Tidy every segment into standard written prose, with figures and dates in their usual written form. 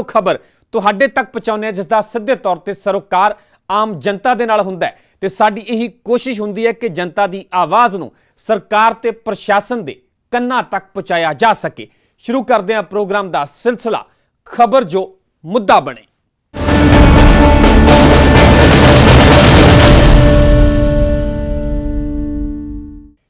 खबर तुहाडे तक पहुंचाउने जिसका सीधे तौर पर सरोकार आम जनता दे नाल हुंदा है ते साडी यही कोशिश हुंदी है कि जनता दी आवाज़ नूं सरकार ते प्रशासन दे कन्नां तक पहुंचाया जा सके। शुरू करदे हां प्रोग्राम दा सिलसिला खबर जो मुद्दा बने।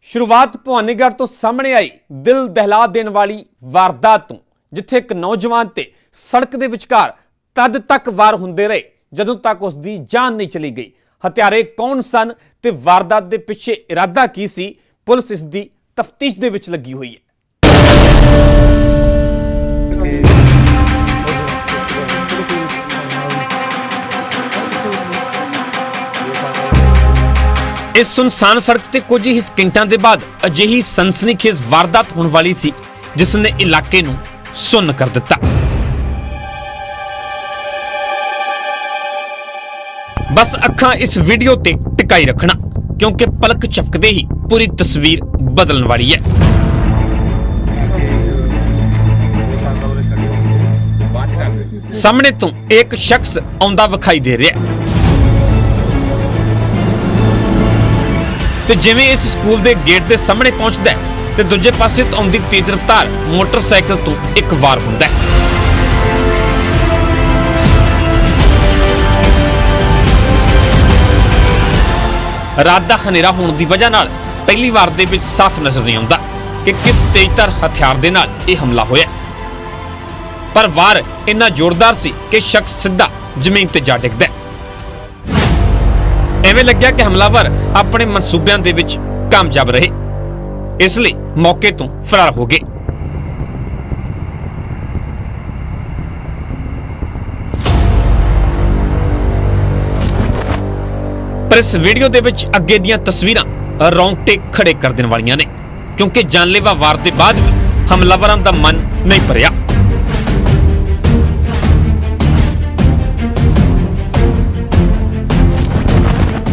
शुरुआत भवानीगढ़ तो सामने आई दिल दहला देने वाली वारदात तो, जिथे एक नौजवान ते सड़क दे विचकार तद तक वार हुंदे रहे जदों तक उसकी जान नहीं चली गई। हत्यारे कौन सन ते वारदात दे पिछे इरादा की सी, पुलिस इस दी तफ्तीश दे विच लगी हुई है। इस सुनसान सड़क ते कुछ ही सेकंडां दे बाद अजिही सनसनीखेज वारदात होने वाली सी जिसने इलाके नूं सुन्न कर दिता। बस अखां इस वीडियो ते टिकाई रखना क्योंकि पलक झपकदे ही पूरी तस्वीर बदलने वाली है। सामने तो एक शख्स आउंदा विखाई दे रहा है ते जिवें इस स्कूल दे गेट दे सामने पहुंचदा है ते दूजे पासे तो आउंदी तेज रफ्तार मोटरसाइकिल तो एक वार हुंदा है। रात दा हनेरा होने की वजह नाल पहली वार दे विच साफ नजर नहीं आउंदा कि किस तेजधार हथियार दे नाल यह हमला होया, पर वार इन्ना जोरदार सी कि शख्स सीधा जमीन ते जा डिगदा है। एवें लग्या कि हमलावर अपने मनसूबियां दे विच कामयाब रहे, इसलिए मौके तो फरार हो गए। पर इस वीडियो दे विच अगे दियां तस्वीरां रोंगटे खड़े कर देने वालियां ने क्योंकि जानलेवा वार दे बाद भी हमलावरां दा मन नहीं भरिया।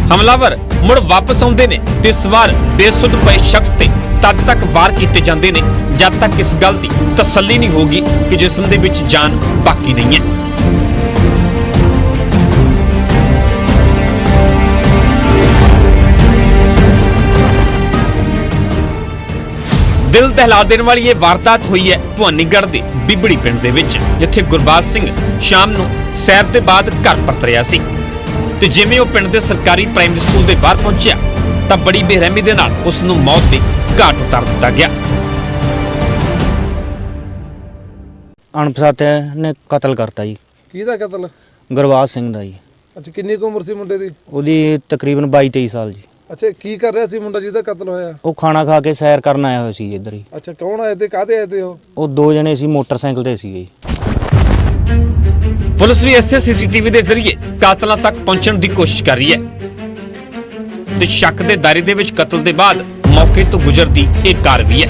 हमलावर मुड़ वापस आउंदे ने ते सवार बेसुध पए शख्स ते तद तक वार कीते जांदे ने जद तक इस गल दी तसल्ली नहीं होगी कि जिस्म दे विच जान बाकी नहीं है। दिल दहला देने वाली यह वारदात हुई है भवानीगढ़ दे बिबड़ी पिंड दे विच, जिथे गुरबाज सिंह शाम नूं सैर दे बाद घर परत रिहा सी ते जिवें ओह पिंड दे सरकारी प्राइमरी स्कूल दे बाहर पहुंचिया तां बड़ी बेरहमी दे नाल उस नूं मौत दे घाट उतार दिता गया। अणपछाते ने कतल करता जी। किहदा कतल? गुरबाज सिंह दा जी। अच्छा, किन्नी उम्र सी मुंडे दी? ਉਹਦੀ तकरीबन 22-23 साल जी। अच्छा, की कर ਰਿਹਾ ਸੀ ਮੁੰਡਾ ਜਿਹਦਾ ਕਤਲ ਹੋਇਆ? ਉਹ ਖਾਣਾ ਖਾ ਕੇ ਸੈਰ ਕਰਨ ਆਇਆ ਹੋਇਆ ਸੀ ਇੱਧਰ ਹੀ। ਅੱਛਾ, ਕੌਣ ਆਏ ਤੇ ਕਾਹਦੇ ਆਏ ਤੇ ਉਹ ਦੋ ਜਣੇ ਸੀ, ਮੋਟਰਸਾਈਕਲ ਤੇ ਸੀਗੇ ਜੀ। पुलिस भी ऐसे सीसीटीवी के जरिए कातलों तक पहुंचने की कोशिश कर रही है ते शक के दायरे दे विच कतल के बाद मौके तो गुजरती एक कार भी है।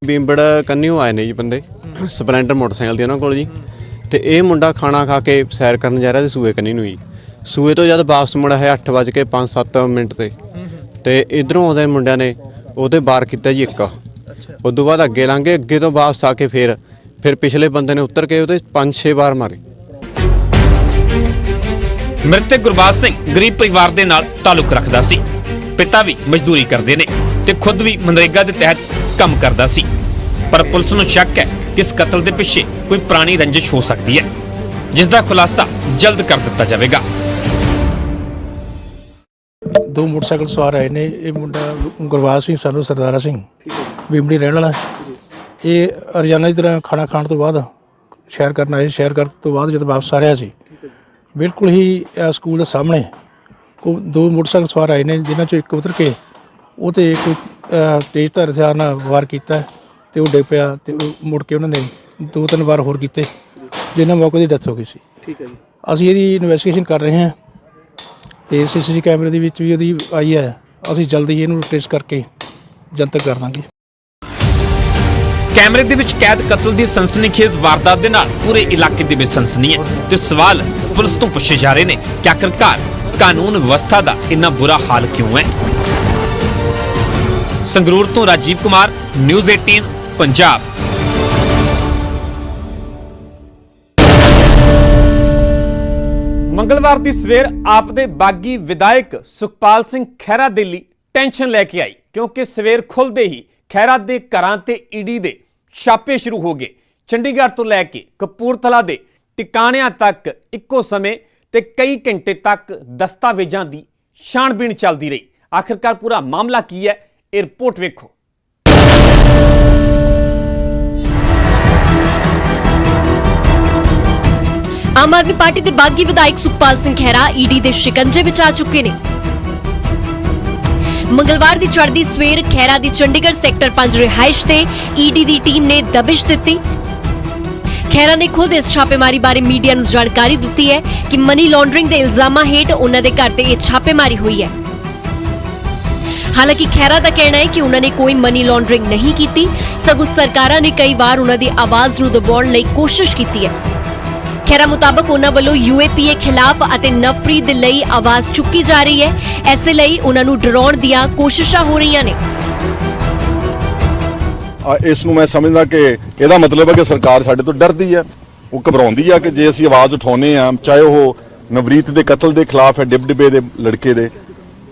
बींबड़ कन्नियों आए ने जी बंदे स्पलेंडर मोटरसाइकिल दी उन्हां कोल जी ते ये मुंडा खाना खा के सैर करन जा रहा सी सूए कन्नी नूं जी। सूए तो जद वापस मुड़ा है 8:05 ते इधरों आउंदे मुंडिਆਂ ने ਉਹਦੇ वार किया जी एक। उदों बाद अगे लंघे, अगे तो वापस आके फिर पिछले बंदे ने उतर के उहदे 5-6 वार मारे। मृतक गुरबाज सिंह गरीब परिवार दे नाल ताल्लुक रखदा सी, पिता भी मजदूरी करदे ने ते खुद भी मनरेगा दे तहत काम करदा सी, पर पुलिस नूं शक है कि इस कतल दे पिछे कोई पुरानी रंजिश हो सकदी है जिसदा खुलासा जल्द कर दिता जाएगा। दो मोटरसाइकिल सवार आए ने, ये मुंडा गुरबाज सिंह सानू सरदारा सिंह बिमड़ी रहने वाला। ये रोजाना की तरह खाना खाने तो बाद सैर करना आए, सैर कर तो बाद जब वापस आ रहा सी बिल्कुल ही स्कूल के सामने को दो मोटरसाइकिल सवार आए ने जिन्होंने चो एक उतर के वो तो कोई तेज धार हथियार नाल वार किया तो डिग पिया तो मुड़ के उन्होंने 2-3 वार होर किए जिन्होंने मौके की डेथ हो गई सी। ठीक है जी, असीं इहदी इन्वेस्टिगेशन कर रहे हैं तो CCTV कैमरे भी ਉਹਦੀ आई है, ਅਸੀਂ जल्दी ही ਇਹਨੂੰ ट्रेस करके जनतक कर देंगे। कैमरे दे विच कैद कतल दी सनसनीखेज वारदात दे नाल पूरे इलाके दे विच सनसनी है ते सवाल पुलिस तो पूछे जा रहे ने कि आखिरकार कानून व्यवस्था दा इन्ना बुरा हाल क्यों है। ਸੰਗਰੂਰ ਤੋਂ ਰਾਜੀਵ ਕੁਮਾਰ, ਨਿਊਜ਼ 18 ਪੰਜਾਬ। ਮੰਗਲਵਾਰ ਦੀ ਸਵੇਰ ਆਪ ਦੇ ਬਾਗੀ ਵਿਧਾਇਕ ਸੁਖਪਾਲ ਸਿੰਘ ਖਹਿਰਾ ਦੇ ਲਈ ਟੈਨਸ਼ਨ ਲੈ ਕੇ ਆਈ, ਕਿਉਂਕਿ ਸਵੇਰ ਖੁੱਲਦੇ ਹੀ ਖਹਿਰਾ ਦੇ ਘਰਾਂ ਤੇ ਈਡੀ ਦੇ ਛਾਪੇ ਸ਼ੁਰੂ ਹੋ ਗਏ। ਚੰਡੀਗੜ੍ਹ ਤੋਂ ਲੈ ਕੇ ਕਪੂਰਥਲਾ ਦੇ ਟਿਕਾਣਿਆਂ ਤੱਕ ਇੱਕੋ ਸਮੇਂ ਤੇ ਕਈ ਘੰਟੇ ਤੱਕ ਦਸਤਾਵੇਜ਼ਾਂ ਦੀ ਛਾਣਬੀਣ ਚੱਲਦੀ ਰਹੀ। ਆਖਿਰਕਾਰ ਪੂਰਾ ਮਾਮਲਾ ਕੀ ਹੈ, ਇਹ ਰਿਪੋਰਟ ਵੇਖੋ। ਆਮ ਆਦਮੀ ਪਾਰਟੀ ਦੇ ਬਾਗੀ ਵਿਧਾਇਕ ਸੁਖਪਾਲ ਸਿੰਘ ਖਹਿਰਾ ਈਡੀ ਦੇ ਸ਼ਿਕੰਜੇ ਵਿੱਚ ਆ ਚੁੱਕੇ ਨੇ। ਮੰਗਲਵਾਰ ਦੀ ਚੜ੍ਹਦੀ ਸਵੇਰ ਖਹਿਰਾ ਦੀ ਚੰਡੀਗੜ੍ਹ ਸੈਕਟਰ 5 ਰਿਹਾਇਸ਼ ਤੇ ਈਡੀ ਦੀ ਟੀਮ ਨੇ ਦਬਿਸ਼ ਦਿੱਤੀ। ਖਹਿਰਾ ਨੇ ਖੁਦ ਇਸ ਛਾਪੇਮਾਰੀ ਬਾਰੇ ਮੀਡੀਆ ਨੂੰ ਜਾਣਕਾਰੀ ਦਿੱਤੀ ਹੈ ਕਿ ਮਨੀ ਲਾਂਡਰਿੰਗ ਦੇ ਇਲਜ਼ਾਮਾਂ ਹੇਠ ਉਹਨਾਂ ਦੇ ਘਰ ਤੇ ਇਹ ਛਾਪੇਮਾਰੀ ਹੋਈ ਹੈ। ਹਾਲਾਂਕਿ ਖਹਿਰਾ ਦਾ ਕਹਿਣਾ ਹੈ ਕਿ ਉਹਨਾਂ ਨੇ ਕੋਈ ਮਨੀ ਲਾਂਡਰਿੰਗ ਨਹੀਂ ਕੀਤੀ, ਸਗੋਂ ਸਰਕਾਰਾਂ ਨੇ ਕਈ ਵਾਰ ਉਹਨਾਂ ਦੀ ਆਵਾਜ਼ ਨੂੰ ਦਬਾਉਣ ਲਈ ਕੋਸ਼ਿਸ਼ ਕੀਤੀ ਹੈ। ਖਹਿਰਾ ਮੁਤਾਬਕ ਉਹਨਾਂ ਵੱਲੋਂ UAPA ਖਿਲਾਫ ਅਤੇ ਨਵਪ੍ਰੀਤ ਦੇ ਲਈ ਆਵਾਜ਼ ਚੁੱਕੀ ਜਾ ਰਹੀ ਹੈ, ਐਸੇ ਲਈ ਉਹਨਾਂ ਨੂੰ ਡਰਾਉਣ ਦੀਆਂ ਕੋਸ਼ਿਸ਼ਾਂ ਹੋ ਰਹੀਆਂ ਨੇ। ਇਸ ਨੂੰ ਮੈਂ ਸਮਝਦਾ ਕਿ ਇਹਦਾ ਮਤਲਬ ਹੈ ਕਿ ਸਰਕਾਰ ਸਾਡੇ ਤੋਂ ਡਰਦੀ ਹੈ, ਉਹ ਘਬਰਾਉਂਦੀ ਹੈ ਕਿ ਜੇ ਅਸੀਂ ਆਵਾਜ਼ ਉਠਾਉਂਦੇ ਆ, ਚਾਹੇ ਉਹ ਨਵਰੀਤ ਦੇ ਕਤਲ ਦੇ ਖਿਲਾਫ ਹੈ, ਡਿਬਡਿਬੇ ਦੇ ਲੜਕੇ ਦੇ,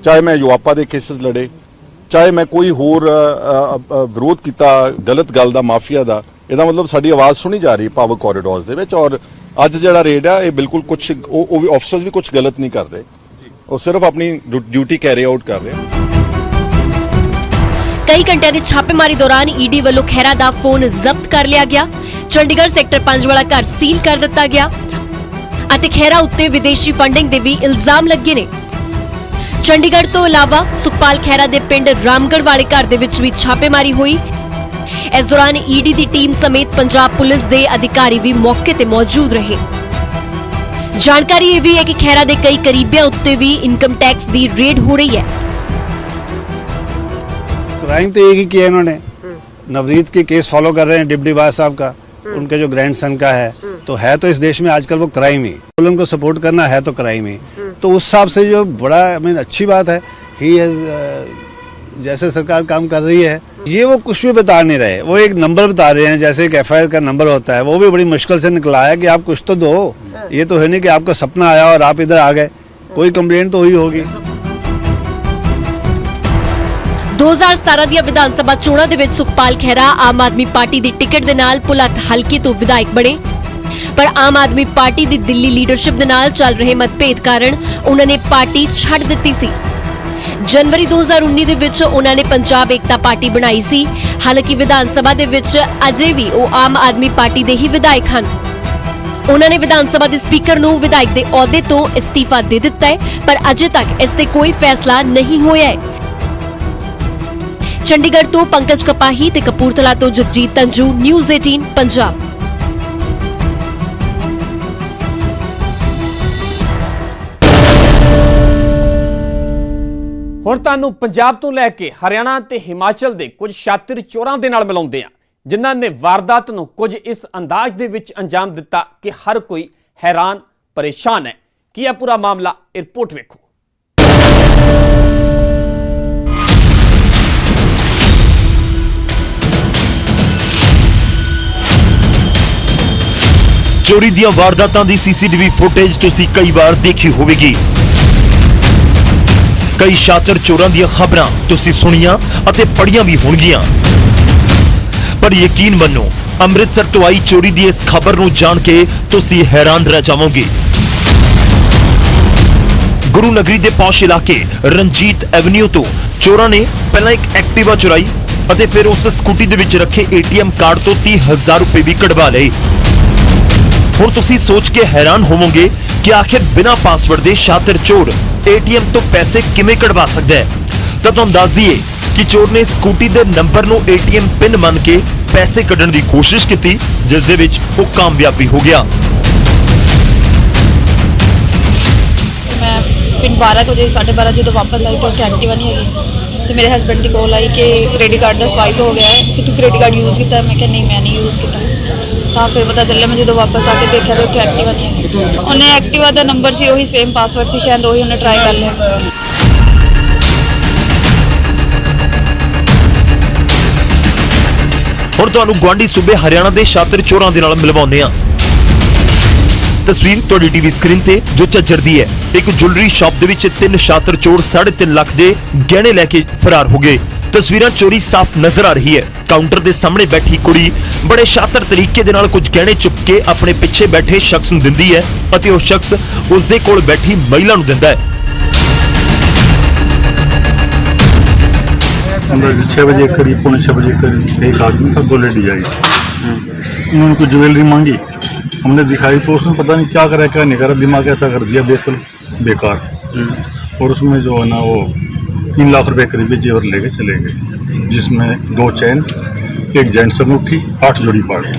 ਚਾਹੇ ਮੈਂ ਯੂਆਪਾ ਦੇ ਕੇਸਿਸ ਲੜੇ, ਚਾਹੇ ਮੈਂ ਕੋਈ ਹੋਰ ਵਿਰੋਧ ਕੀਤਾ ਗਲਤ ਗੱਲ ਦਾ, ਮਾਫੀਆ ਦਾ, ਇਹਦਾ ਮਤਲਬ ਸਾਡੀ ਆਵਾਜ਼ ਸੁਣੀ ਜਾ ਰਹੀ ਪਾਵਰ ਕੋਰੀਡੋਰਸ ਦੇ ਵਿੱਚ। ਔਰ ਅੱਜ ਜਿਹੜਾ ਰੇਡ ਹੈ ਇਹ ਬਿਲਕੁਲ ਕੁਝ ਉਹ ਵੀ ਅਫਸਰਸ ਵੀ ਕੁਝ ਗਲਤ ਨਹੀਂ ਕਰ ਰਹੇ, ਉਹ ਸਿਰਫ ਆਪਣੀ ਡਿਊਟੀ ਕੈਰੀ ਆਊਟ ਕਰ ਰਹੇ। ਕਈ ਘੰਟਿਆਂ ਦੀ ਛਾਪੇਮਾਰੀ ਦੌਰਾਨ ਈਡੀ ਵੱਲੋਂ ਖਹਿਰਾ ਦਾ ਫੋਨ ਜ਼ਬਤ ਕਰ ਲਿਆ ਗਿਆ। ਚੰਡੀਗੜ੍ਹ ਸੈਕਟਰ 5 ਵਾਲਾ ਘਰ ਸੀਲ ਕਰ ਦਿੱਤਾ ਗਿਆ ਅਤੇ ਖਹਿਰਾ ਉੱਤੇ ਵਿਦੇਸ਼ੀ ਫੰਡਿੰਗ ਦੇ ਵੀ ਇਲਜ਼ਾਮ ਲੱਗੇ ਨੇ। ਚੰਡੀਗੜ੍ਹ ਤੋਂ ਇਲਾਵਾ ਸੁਖਪਾਲ ਖਹਿਰਾ ਦੇ ਪਿੰਡ ਰਾਮਗੜ੍ਹ ਵਾਲੇ ਘਰ ਦੇ ਵਿੱਚ ਵੀ ਛਾਪੇਮਾਰੀ ਹੋਈ। ਇਸ ਦੌਰਾਨ ਈਡੀ ਦੀ ਟੀਮ ਸਮੇਤ ਪੰਜਾਬ ਪੁਲਿਸ ਦੇ ਅਧਿਕਾਰੀ ਵੀ ਮੌਕੇ ਤੇ ਮੌਜੂਦ ਰਹੇ। ਜਾਣਕਾਰੀ ਇਹ ਵੀ ਹੈ ਕਿ ਖਹਿਰਾ ਦੇ ਕਈ ਕਰੀਬੀਆਂ ਉੱਤੇ ਵੀ ਇਨਕਮ टैक्स ਦੀ रेड हो रही है। क्राइम तो एक ही किया इन्होंने, नवरीत के केस फॉलो कर रहे हैं, डिप्टी बाज साहब का, उनके जो ग्रैंडसन का है, तो इस देश में आजकल वो क्राइम ही, उनको सपोर्ट करना है तो क्राइम ही। तो उस हिसाब से जो बड़ा अच्छी बात है, ही हैज जैसे सरकार काम कर रही है, ये वो कुछ भी बता नहीं रहे, वो एक नंबर बता रहे हैं, जैसे एक FIR का नंबर होता है, वो भी बड़ी मुश्किल से निकला है कि आप कुछ तो दो। ये तो है नहीं कि आपका सपना आया और आप इधर आ गए, कोई कंप्लेंट तो हुई होगी। 2017 ਦੀਆਂ ਵਿਧਾਨ ਸਭਾ ਚੋਣਾਂ ਦੇ ਵਿੱਚ ਸੁਖਪਾਲ ਖਹਿਰਾ ਆਮ ਆਦਮੀ ਪਾਰਟੀ ਦੀ ਟਿਕਟ ਦੇ ਨਾਲ ਭੁਲੱਥ ਹਲਕੇ ਤੋਂ ਵਿਧਾਇਕ ਬਣੇ, ਪਰ ਆਮ ਆਦਮੀ ਪਾਰਟੀ ਦੀ ਦਿੱਲੀ ਲੀਡਰਸ਼ਿਪ ਦੇ ਨਾਲ ਚੱਲ ਰਹੇ ਮਤਭੇਦ ਕਾਰਨ ਉਹਨਾਂ ਨੇ ਪਾਰਟੀ ਛੱਡ ਦਿੱਤੀ ਸੀ। ਜਨਵਰੀ 2019 ਦੇ ਵਿੱਚ ਉਹਨਾਂ ਨੇ ਪੰਜਾਬ ਏਕਤਾ ਪਾਰਟੀ ਬਣਾਈ ਸੀ। ਹਾਲਾਂਕਿ ਵਿਧਾਨ ਸਭਾ ਦੇ ਵਿੱਚ ਅਜੇ ਵੀ ਉਹ ਆਮ ਆਦਮੀ ਪਾਰਟੀ ਦੇ ਹੀ ਵਿਧਾਇਕ ਹਨ। ਉਹਨਾਂ ਨੇ ਵਿਧਾਨ ਸਭਾ ਦੇ ਸਪੀਕਰ ਨੂੰ ਵਿਧਾਇਕ ਦੇ ਅਹੁਦੇ ਤੋਂ ਅਸਤੀਫਾ ਦੇ ਦਿੱਤਾ ਹੈ, ਪਰ ਅਜੇ ਤੱਕ ਇਸ ਤੇ ਕੋਈ ਫੈਸਲਾ ਨਹੀਂ ਹੋਇਆ ਹੈ। ਚੰਡੀਗੜ੍ਹ ਤੋਂ ਪੰਕਜ ਕਪਾਹੀ ਤੇ ਕਪੂਰਥਲਾ ਤੋਂ ਜਗਜੀਤ ਤੰਜੂ, ਨਿਊਜ਼ 18 ਪੰਜਾਬ। ਹੁਣ ਤੁਹਾਨੂੰ ਪੰਜਾਬ ਤੋਂ ਲੈ ਕੇ ਹਰਿਆਣਾ ਤੇ ਹਿਮਾਚਲ ਦੇ ਕੁਝ ਸ਼ਾਤਿਰ ਚੋਰਾਂ ਦੇ ਨਾਲ ਮਿਲਾਉਂਦੇ ਆ, ਜਿਨ੍ਹਾਂ ਨੇ ਵਾਰਦਾਤ ਨੂੰ ਕੁਝ ਇਸ ਅੰਦਾਜ਼ ਦੇ ਵਿੱਚ ਅੰਜਾਮ ਦਿੱਤਾ ਕਿ ਹਰ ਕੋਈ ਹੈਰਾਨ ਪਰੇਸ਼ਾਨ ਹੈ। ਕੀ ਹੈ ਪੂਰਾ ਮਾਮਲਾ, ਇਹ ਰਿਪੋਰਟ ਵੇਖੋ। ਚੋਰੀ ਦੀਆਂ ਵਾਰਦਾਤਾਂ ਦੀ CCTV ਫੁਟੇਜ ਤੁਸੀਂ ਕਈ ਵਾਰ ਦੇਖੀ ਹੋਵੇਗੀ। ਕਈ ਸ਼ਾਤਰ ਚੋਰਾਂ ਦੀਆਂ ਖਬਰਾਂ ਤੁਸੀਂ ਸੁਣੀਆਂ ਅਤੇ ਪੜ੍ਹੀਆਂ ਵੀ ਹੋਣਗੀਆਂ, ਪਰ ਯਕੀਨ ਮੰਨੋ ਅੰਮ੍ਰਿਤਸਰ ਤੋਂ ਆਈ ਚੋਰੀ ਦੀ ਇਸ ਖਬਰ ਨੂੰ ਜਾਣ ਕੇ ਤੁਸੀਂ ਹੈਰਾਨ ਰਹਿ ਜਾਵੋਗੇ। ਗੁਰੂ ਨਗਰੀ ਦੇ ਪੌਸ਼ ਇਲਾਕੇ ਰਣਜੀਤ ਐਵਨਿਊ ਤੋਂ ਚੋਰਾਂ ਨੇ ਪਹਿਲਾਂ ਇੱਕ ਐਕਟਿਵਾ ਚੁਰਾਈ ਅਤੇ ਫਿਰ ਉਸ ਸਕੂਟੀ ਦੇ ਵਿੱਚ ਰੱਖੇ ATM ਕਾਰਡ ਤੋਂ 30,000 ਰੁਪਏ ਵੀ ਕਢਵਾ ਲਏ। ਹੁਣ ਤੁਸੀਂ ਸੋਚ ਕੇ ਹੈਰਾਨ ਹੋਵੋਗੇ ਕਿ ਆਖਿਰ ਬਿਨਾਂ ਪਾਸਵਰਡ ਦੇ ਸ਼ਾਤਰ ਚੋਰ ATM ਤੋਂ ਪੈਸੇ ਕਿਵੇਂ ਕਢਵਾ ਸਕਦਾ ਹੈ। ਤਾਂ ਤੁਹਾਨੂੰ ਦੱਸ ਦਈਏ ਕਿ ਚੋਰ ਨੇ ਸਕੂਟੀ ਦੇ ਨੰਬਰ ਨੂੰ ATM ਪਿਨ ਮੰਨ ਕੇ ਪੈਸੇ ਕੱਢਣ ਦੀ ਕੋਸ਼ਿਸ਼ ਕੀਤੀ, ਜਿਸ ਦੇ ਵਿੱਚ ਉਹ ਕਾਮਯਾਬ ਵੀ ਹੋ ਗਿਆ। ਮੈਂ ਪਿੰਡ 12 ਵਜੇ 12:30 ਜਦੋਂ ਵਾਪਸ ਆਈ ਤਾਂ ਐਕਟਿਵਾ ਨਹੀਂ ਹੈਗੀ ਤੇ ਮੇਰੇ ਹਸਬੰਡ ਦੀ ਕੋਲ ਆਈ ਕਿ ਕ੍ਰੈਡਿਟ ਕਾਰਡ ਦਾ ਸਵਾਈਪ ਹੋ ਗਿਆ ਹੈ ਕਿ ਤੂੰ ਕ੍ਰੈਡਿਟ ਕਾਰਡ ਯੂਜ਼ ਕੀਤਾ। ਮੈਂ ਕਿਹਾ ਨਹੀਂ, ਮੈਂ ਨਹੀਂ ਯੂਜ਼ ਕੀਤਾ। ਤਾਂ ਫਿਰ ਪਤਾ ਚੱਲਿਆ, ਮੈਂ ਜਦੋਂ ਵਾਪਸ ਆ ਕੇ ਦੇਖਿਆ ਤਾਂ ਉੱਥੇ ਐਕਟਿਵਾ ਨਹੀਂ ਹੈਗੀ। ਉਹਨੇ ਐਕਟਿਵਾ ਦਾ ਨੰਬਰ ਸੀ ਉਹੀ ਸੇਮ ਪਾਸਵਰਡ ਸੀ, ਸ਼ਾਇਦ ਉਹੀ ਉਹਨੇ ਟਰਾਈ ਕਰ ਲਿਆ। ਹੁਣ ਤੁਹਾਨੂੰ ਗੁਆਂਢੀ ਸੂਬੇ ਹਰਿਆਣਾ ਦੇ ਸ਼ਾਤਰ ਚੋਰਾਂ ਦੇ ਨਾਲ ਮਿਲਵਾਉਂਦੇ ਹਾਂ। ਤਸਵੀਰ ਤੁਹਾਡੀ ਟੀਵੀ ਸਕਰੀਨ ਤੇ ਜੋ ਝੱਜਰ ਦੀ ਹੈ। ਇੱਕ ਜੁਐਲਰੀ ਸ਼ਾਪ ਦੇ ਵਿੱਚ 3 ਸ਼ਾਤਰ ਚੋਰ 3.5 ਲੱਖ ਦੇ ਗਹਿਣੇ ਲੈ ਕੇ ਫਰਾਰ ਹੋ ਗਏ। ਤਸਵੀਰਾਂ ਚੋਰੀ ਸਾਫ਼ ਨਜ਼ਰ ਆ ਰਹੀ ਹੈ। ਕਾਊਂਟਰ ਦੇ ਸਾਹਮਣੇ ਬੈਠੀ ਕੁੜੀ ਬੜੇ ਸ਼ਾਤਰ ਤਰੀਕੇ ਦੇ ਨਾਲ ਕੁਝ ਗਹਿਣੇ ਚੁੱਕ ਕੇ ਆਪਣੇ ਪਿੱਛੇ ਬੈਠੇ ਸ਼ਖਸ ਨੂੰ ਦਿੰਦੀ ਹੈ ਅਤੇ ਉਹ ਸ਼ਖਸ ਉਸ ਦੇ ਕੋਲ ਬੈਠੀ ਮਹਿਲਾ ਨੂੰ ਦਿੰਦਾ ਹੈ। 6 बजे करीब, पौने 6 बजे करीब एक आदमी था, 2 लेडीज आई। उन्होंने कुछ ज्वेलरी मांगी, हमने दिखाई तो उसने पता नहीं क्या करा क्या नहीं करा, दिमाग ऐसा कर दिया बिल्कुल बेकार। और उसमें जो है ना वो 3 लाख रुपए करीब जेवर लेके चले गए, जिसमें 2 चैन, एक जेंट्स अंगूठी, 8 जोड़ी पाड़ी।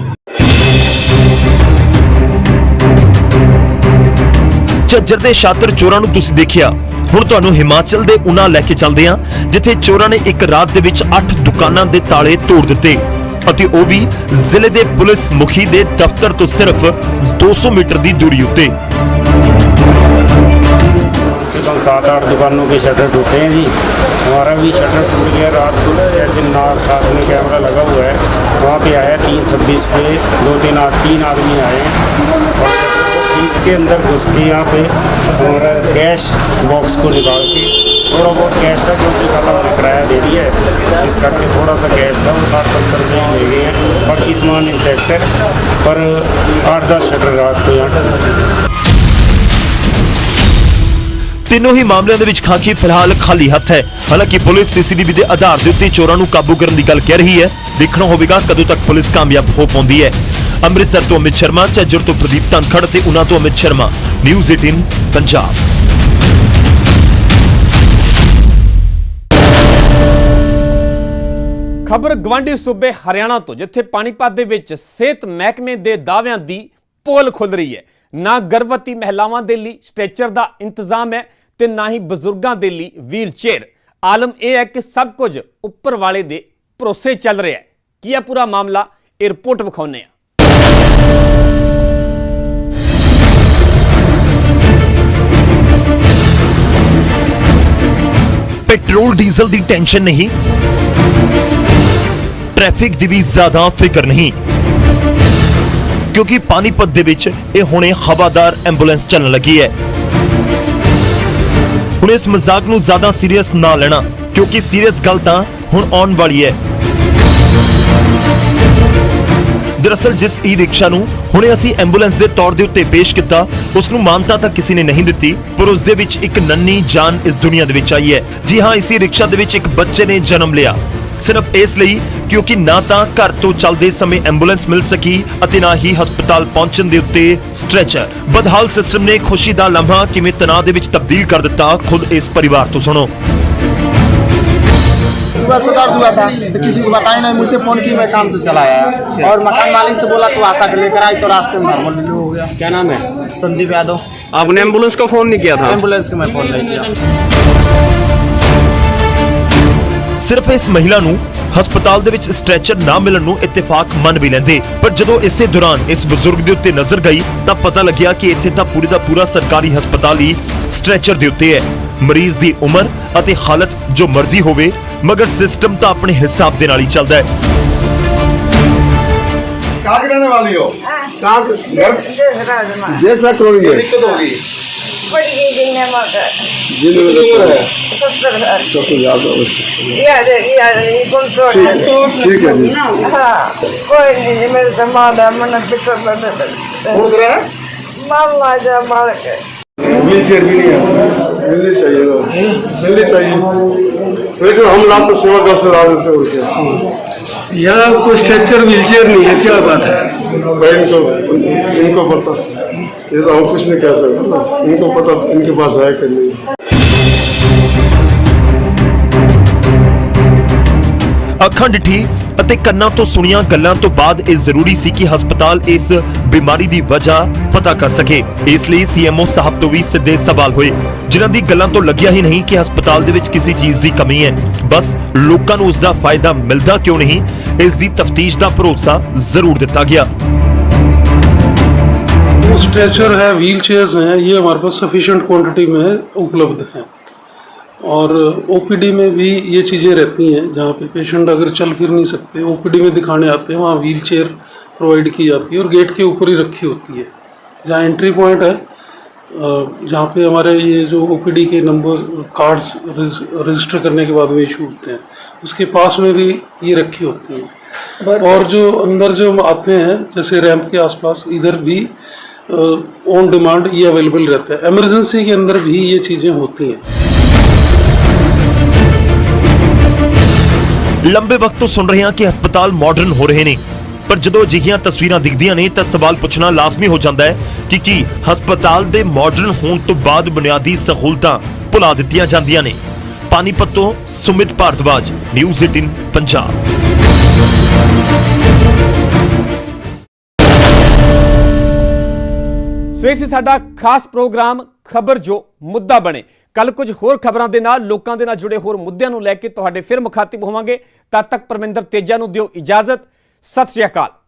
ਝੱਜਰ ਦੇ ਸ਼ਾਤਰ ਚੋਰਾਂ ਨੂੰ ਤੁਸੀਂ ਦੇਖਿਆ। ਹੁਣ ਤੁਹਾਨੂੰ ਹਿਮਾਚਲ ਦੇ ਉਨਾ ਲੈ ਕੇ ਚੱਲਦੇ ਹਾਂ, ਜਿੱਥੇ ਚੋਰਾਂ ਨੇ ਇੱਕ ਰਾਤ ਦੇ ਵਿੱਚ 8 ਦੁਕਾਨਾਂ ਦੇ ਤਾਲੇ ਤੋੜ ਦਿੱਤੇ ਅਤੇ ਉਹ ਵੀ ਜ਼ਿਲ੍ਹੇ ਦੇ ਪੁਲਿਸ ਮੁਖੀ ਦੇ ਦਫ਼ਤਰ ਤੋਂ ਸਿਰਫ 200 ਮੀਟਰ ਦੀ ਦੂਰੀ ਉੱਤੇ। 7-8 दुकानों के शटर टूटे हैं जी। हमारा भी शटर टूट गया रात को, जैसे साथ में कैमरा लगा हुआ है वहाँ पे आया 3:26 पे 3 आदमी आए और शटर को खींच के अंदर घुस के यहाँ पे हमारा कैश बॉक्स को निकाल के थोड़ा बहुत कैश था क्योंकि कल हमने किराया दे दिया है, इस करके थोड़ा सा कैश था वो 60-70 रुपये ले गए हैं। बाकी सामान इंटैक्ट है पर 8-10 शटर रात को यहाँ ਤਿੰਨੋਂ ਹੀ ਮਾਮਲਿਆਂ ਦੇ ਵਿੱਚ ਖਾਕੀ ਫਿਲਹਾਲ ਖਾਲੀ ਹੱਥ ਹੈ। ਹਾਲਾਂਕਿ ਪੁਲਿਸ ਸੀਸੀਟੀਵੀ ਦੇ ਆਧਾਰ ਦੇ ਉੱਤੇ ਚੋਰਾਂ ਨੂੰ ਕਾਬੂ ਕਰਨ ਦੀ ਗੱਲ ਕਹਿ ਰਹੀ ਹੈ। ਦੇਖਣਾ ਹੋਵੇਗਾ ਕਦੋਂ ਤੱਕ ਪੁਲਿਸ ਕਾਮਯਾਬ ਹੋ ਪਾਉਂਦੀ ਹੈ। ਅੰਮ੍ਰਿਤਸਰ ਤੋਂ ਅਮਿਤ ਸ਼ਰਮਾ, ਝੱਜਰ ਤੋਂ ਪ੍ਰਦੀਪ ਧਨਖੜ ਤੇ ਉਨਾ ਤੋਂ ਅਮਿਤ ਸ਼ਰਮਾ, ਨਿਊਜ਼ 18 ਪੰਜਾਬ। ਖਬਰ ਗਵਾਂਢੀ ਸੂਬੇ ਹਰਿਆਣਾ ਤੋਂ, ਜਿੱਥੇ ਪਾਣੀਪਤ ਦੇ ਵਿੱਚ ਸਿਹਤ ਮਹਿਕਮੇ ਦੇ ਦਾਅਵਿਆਂ ਦੀ ਪੋਲ ਖੁੱਲ ਰਹੀ ਹੈ। ਨਾ ਗਰਭਵਤੀ ਮਹਿਲਾਵਾਂ ਦੇ ਲਈ ਸਟ੍ਰੈਚਰ ਦਾ ਇੰਤਜ਼ਾਮ ਹੈ ਤੇ ਨਾ ਹੀ ਬਜ਼ੁਰਗਾਂ ਦੇ ਲਈ ਵੀਲ ਚੇਅਰ। ਆਲਮ ਇਹ ਹੈ ਕਿ ਸਭ ਕੁਝ ਉੱਪਰ ਵਾਲੇ ਦੇ ਭਰੋਸੇ ਚੱਲ ਰਿਹਾ ਹੈ। ਕੀ ਹੈ ਪੂਰਾ ਮਾਮਲਾ, ਇਹ ਰਿਪੋਰਟ ਵਿਖਾਉਂਦੇ ਹਾਂ। ਪੈਟਰੋਲ ਡੀਜ਼ਲ ਦੀ ਟੈਨਸ਼ਨ ਨਹੀਂ, ਟ੍ਰੈਫਿਕ ਦੀ ਵੀ ਜ਼ਿਆਦਾ ਫਿਕਰ ਨਹੀਂ, ਕਿਉਂਕਿ ਪਾਣੀਪਤ ਦੇ ਵਿੱਚ ਇਹ ਹੁਣੇ ਹਵਾਦਾਰ ਐਂਬੂਲੈਂਸ ਚੱਲਣ ਲੱਗੀ ਹੈ। ਹੁਣ ਇਸ ਮਜ਼ਾਕ ਨੂੰ ਜ਼ਿਆਦਾ ਸੀਰੀਅਸ ਨਾ ਲੈਣਾ, ਕਿਉਂਕਿ ਸੀਰੀਅਸ ਗੱਲ ਤਾਂ ਹੁਣ ਆਉਣ ਵਾਲੀ ਹੈ। ਦਰਅਸਲ ਜਿਸ ਈ ਰਿਕਸ਼ਾ ਨੂੰ ਹੁਣੇ ਅਸੀਂ ਐਂਬੂਲੈਂਸ ਦੇ ਤੌਰ ਦੇ ਉੱਤੇ ਪੇਸ਼ ਕੀਤਾ, ਉਸ ਨੂੰ ਮਾਨਤਾ ਤਾਂ ਕਿਸੇ ਨੇ ਨਹੀਂ ਦਿੱਤੀ, ਪਰ ਉਸ ਦੇ ਵਿੱਚ ਇੱਕ ਨੰਨੀ ਜਾਨ ਇਸ ਦੁਨੀਆ ਦੇ ਵਿੱਚ ਆਈ ਹੈ। ਜੀ ਹਾਂ, ਇਸੇ ਰਿਕਸ਼ਾ ਦੇ ਵਿੱਚ ਇੱਕ ਬੱਚੇ ਨੇ ਜਨਮ ਲਿਆ, ਸਿਰਫ ਇਸ ਲਈ ਕਿਉਂਕਿ ਨਾ ਤਾਂ ਘਰ ਤੋਂ ਚੱਲਦੇ ਸਮੇਂ ਐਂਬੂਲੈਂਸ ਮਿਲ ਸਕੀ ਅਤੇ ਨਾ ਹੀ ਹਸਪਤਾਲ ਪਹੁੰਚਣ ਦੇ ਉੱਤੇ ਸਟ੍ਰੈਚਰ। ਬਦਹਾਲ ਸਿਸਟਮ ਨੇ ਖੁਸ਼ੀ ਦਾ ਲਮਹਾ ਕਿਵੇਂ ਤਣਾਅ ਦੇ ਵਿੱਚ ਤਬਦੀਲ ਕਰ ਦਿੱਤਾ, ਖੁਦ ਇਸ ਪਰਿਵਾਰ ਤੋਂ ਸੁਣੋ। सुबह से दर्द हुआ था तो किसी को बताया नहीं, मुझसे फोन की, मैं काम से चला आया और मकान मालिक से बोला तो आशा को लेकर आई तो रास्ते में नॉर्मल डिलीवरी हो गया। क्या नाम है? संदीप यादव। आपने एम्बुलेंस को फोन नहीं किया था? एम्बुलेंस को मैं फोन नहीं किया। ਸਿਰਫ ਇਸ ਮਹਿਲਾ ਨੂੰ ਹਸਪਤਾਲ ਦੇ ਵਿੱਚ ਸਟ੍ਰੈਚਰ ਨਾ ਮਿਲਣ ਨੂੰ ਇਤਫਾਕ ਮੰਨ ਵੀ ਲੈਂਦੇ, ਪਰ ਜਦੋਂ ਇਸੇ ਦੌਰਾਨ ਇਸ ਬਜ਼ੁਰਗ ਦੇ ਉੱਤੇ ਨਜ਼ਰ ਗਈ ਤਾਂ ਪਤਾ ਲੱਗਿਆ ਕਿ ਇੱਥੇ ਤਾਂ ਪੂਰੇ ਦਾ ਪੂਰਾ ਸਰਕਾਰੀ ਹਸਪਤਾਲ ਹੀ ਸਟ੍ਰੈਚਰ ਦੇ ਉੱਤੇ ਹੈ। ਮਰੀਜ਼ ਦੀ ਉਮਰ ਅਤੇ ਹਾਲਤ ਜੋ ਮਰਜ਼ੀ ਹੋਵੇ, ਮਗਰ ਸਿਸਟਮ ਤਾਂ ਆਪਣੇ ਹਿਸਾਬ ਦੇ ਨਾਲ ਹੀ ਚੱਲਦਾ ਹੈ। कहाँ की रहने वाली हो? देश लाख करोड़ की दिक्कत होगी? बड़ी जिन्ने मगर जिले में कितनी है? 70 घर सबको याद हो। ये कौन सा ठीक है जी। हाँ कोई नहीं, मेरे से मादा मन पिटर बदल कौन कर रहा है? मामा जा मार के व्हील चेयर भी नहीं है। मिलनी चाहिए तो मिलनी चाहिए। वैसे हम लाभ तो सेवा कर से ला देते हो। यहाँ कोई स्ट्रक्चर व्हील चेयर नहीं है, क्या बात है? भाई इनको पता, ये तो हम कुछ नहीं कह सकते, इनको पता इनके पास है कि नहीं। ਅੱਖਾਂ ਡਿੱਠੀ ਅਤੇ ਕੰਨਾਂ ਤੋਂ ਸੁਣੀਆਂ ਗੱਲਾਂ ਤੋਂ ਬਾਅਦ ਇਹ ਜ਼ਰੂਰੀ ਸੀ ਕਿ ਹਸਪਤਾਲ ਇਸ ਬਿਮਾਰੀ ਦੀ ਵਜ੍ਹਾ ਪਤਾ ਕਰ ਸਕੇ। ਇਸ ਲਈ ਸੀਐਮਓ ਸਾਹਿਬ ਤੋਂ ਵੀ ਸਿੱਧੇ ਸਵਾਲ ਹੋਏ, ਜਿਨ੍ਹਾਂ ਦੀ ਗੱਲਾਂ ਤੋਂ ਲੱਗਿਆ ਹੀ ਨਹੀਂ ਕਿ ਹਸਪਤਾਲ ਦੇ ਵਿੱਚ ਕਿਸੇ ਚੀਜ਼ ਦੀ ਕਮੀ ਹੈ, ਬਸ ਲੋਕਾਂ ਨੂੰ ਉਸ ਦਾ ਫਾਇਦਾ ਮਿਲਦਾ ਕਿਉਂ ਨਹੀਂ, ਇਸ ਦੀ ਤਫਤੀਸ਼ ਦਾ ਭਰੋਸਾ ਜ਼ਰੂਰ ਦਿੱਤਾ ਗਿਆ। स्ट्रेचर है, व्हील चेयर्स हैं, ये हमारे पास सफिशिएंट क्वांटिटी में उपलब्ध हैं और ओपीडी में भी ये चीज़ें रहती हैं, जहाँ पे पेशेंट अगर चल फिर नहीं सकते, ओपीडी में दिखाने आते हैं, वहाँ व्हील चेयर प्रोवाइड की जाती है और गेट के ऊपर ही रखी होती है। जहाँ एंट्री पॉइंट है, जहाँ पे हमारे ये जो ओपीडी के नंबर कार्ड्स रजिस्टर करने के बाद में इशू होते हैं, उसके पास में भी ये रखी होती हैं। और जो अंदर जो आते हैं, जैसे रैंप के आसपास, इधर भी ऑन डिमांड ये अवेलेबल रहता है। इमरजेंसी के अंदर भी ये चीज़ें होती हैं। ਲੰਬੇ ਵਕਤ ਤੋਂ ਸੁਣ ਰਹੇ ਹਾਂ ਕਿ ਹਸਪਤਾਲ ਮਾਡਰਨ ਹੋ ਰਹੇ ਨੇ, ਪਰ ਜਦੋਂ ਅਜਿਹੀਆਂ ਤਸਵੀਰਾਂ ਦਿਖਦੀਆਂ ਨੇ ਤਾਂ ਸਵਾਲ ਪੁੱਛਣਾ ਲਾਜ਼ਮੀ ਹੋ ਜਾਂਦਾ ਹੈ ਕਿ ਕੀ ਹਸਪਤਾਲ ਦੇ ਮਾਡਰਨ ਹੋਣ ਤੋਂ ਬਾਅਦ ਬੁਨਿਆਦੀ ਸਹੂਲਤਾਂ ਭੁਲਾ ਦਿੱਤੀਆਂ ਜਾਂਦੀਆਂ ਨੇ। ਪਾਨੀਪਤ ਤੋਂ ਸੁਮਿਤ ਭਾਰਦਵਾਜ, ਨਿਊਜ਼ 18 ਪੰਜਾਬ। ਸੋ ਇਹ ਸੀ ਸਾਡਾ ਖਾਸ ਪ੍ਰੋਗਰਾਮ ਖਬਰ ਜੋ ਮੁੱਦਾ ਬਣੇ। ਕੱਲ ਕੁਝ ਹੋਰ ਖਬਰਾਂ ਦੇ ਨਾਲ, ਲੋਕਾਂ ਦੇ ਨਾਲ ਜੁੜੇ ਹੋਰ ਮੁੱਦਿਆਂ ਨੂੰ ਲੈ ਕੇ ਤੁਹਾਡੇ ਫਿਰ ਮੁਖਾਤਿਬ ਹੋਵਾਂਗੇ। ਤਦ ਤੱਕ ਪਰਮਿੰਦਰ ਤੇਜਾ ਨੂੰ ਦਿਓ ਇਜਾਜ਼ਤ। ਸਤਿ ਸ਼੍ਰੀ ਅਕਾਲ।